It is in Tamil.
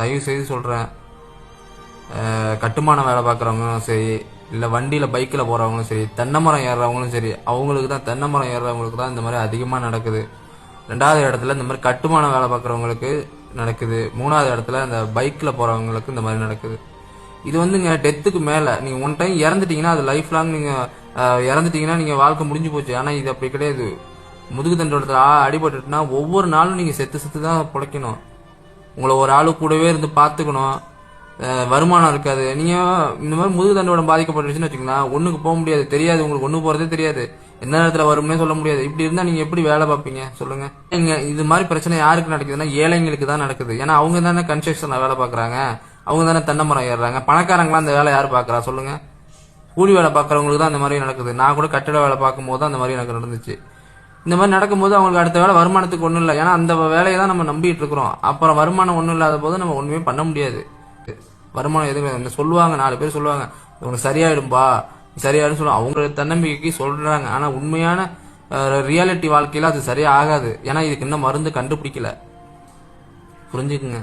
தயவு செய்து சொல்கிறேன், கட்டுமான வேலை பார்க்குறவங்களும் சரி, இல்லை வண்டியில் பைக்கில் போகிறவங்களும் சரி, தென்னை மரம் ஏறுறவங்களும் சரி, அவங்களுக்கு தான் தென்னை மரம் ஏறுறவங்களுக்கு தான் இந்த மாதிரி அதிகமாக நடக்குது. 2வது இடத்துல இந்த மாதிரி கட்டுமான வேலை பார்க்குறவங்களுக்கு நடக்குது. 3வது இடத்துல இந்த பைக்கில் போகிறவங்களுக்கு இந்த மாதிரி நடக்குது. இது வந்துங்க டெத்துக்கு மேலே நீங்கள் ஒன் டைம் இறந்துட்டீங்கன்னா அது லைஃப் லாங் நீங்கள் இறந்துட்டீங்கன்னா நீங்கள் வாழ்க்கை முடிஞ்சு போச்சு. ஆனால் இது அப்படி கிடையாது. முதுகு தண்டோடத்தில் அடிபட்டுட்டுனா ஒவ்வொரு நாளும் நீங்கள் செத்து செத்து தான் பிழைக்கணும். உங்களை ஒரு ஆளு கூடவே இருந்து பார்த்துக்கணும். வருமானம் இருக்காது. நீங்கள் இந்த மாதிரி முதுகு தண்டோடம் பாதிக்கப்பட்டுச்சுன்னு வச்சுக்கலாம், ஒன்றுக்கு போக முடியாது, தெரியாது, உங்களுக்கு ஒன்று போகிறதே தெரியாது, எந்த நேரத்தில் வரும்னே சொல்ல முடியாது. இப்படி இருந்தால் நீங்கள் எப்படி வேலை பார்ப்பீங்க சொல்லுங்க? இது மாதிரி பிரச்சனை யாருக்கு நடக்குதுன்னா ஏழைங்களுக்கு தான் நடக்குது. ஏன்னா அவங்க தானே கன்ஸ்ட்ரக்ஷனில் வேலை பார்க்குறாங்க, அவங்க தானே தென்னை மரம் ஏறுறாங்க. பணக்காரங்களாம் அந்த வேலை யார் பார்க்குறா சொல்லுங்க? கூலி வேலை பார்க்குறவங்களுக்கு தான் அந்த மாதிரி நடக்குது. நான் கூட கட்டிட வேலை பார்க்கும்போது தான் அந்த மாதிரி எனக்கு நடந்துச்சு. இந்த மாதிரி நடக்கும்போது அவங்களுக்கு அடுத்த வேலை வருமானத்துக்கு ஒன்றும் இல்லை. ஏன்னா அந்த வேலையை தான் நம்ம நம்பிட்டு இருக்கிறோம். அப்புறம் வருமானம் ஒன்றும் இல்லாத போது நம்ம ஒன்றுமே பண்ண முடியாது. வருமானம் எதுவுமே சொல்லுவாங்க, 4 பேர் சொல்லுவாங்க உனக்கு சரியாயிடும்பா, சரியாயிடும் சொல்லுவாங்க. அவங்க தன்னம்பிக்கைக்கு சொல்றாங்க. ஆனா உண்மையான ரியாலிட்டி வாழ்க்கையில அது சரியா ஆகாது. ஏன்னா இதுக்கு இன்னும் மருந்து கண்டுபிடிக்கல. புரிஞ்சுக்குங்க.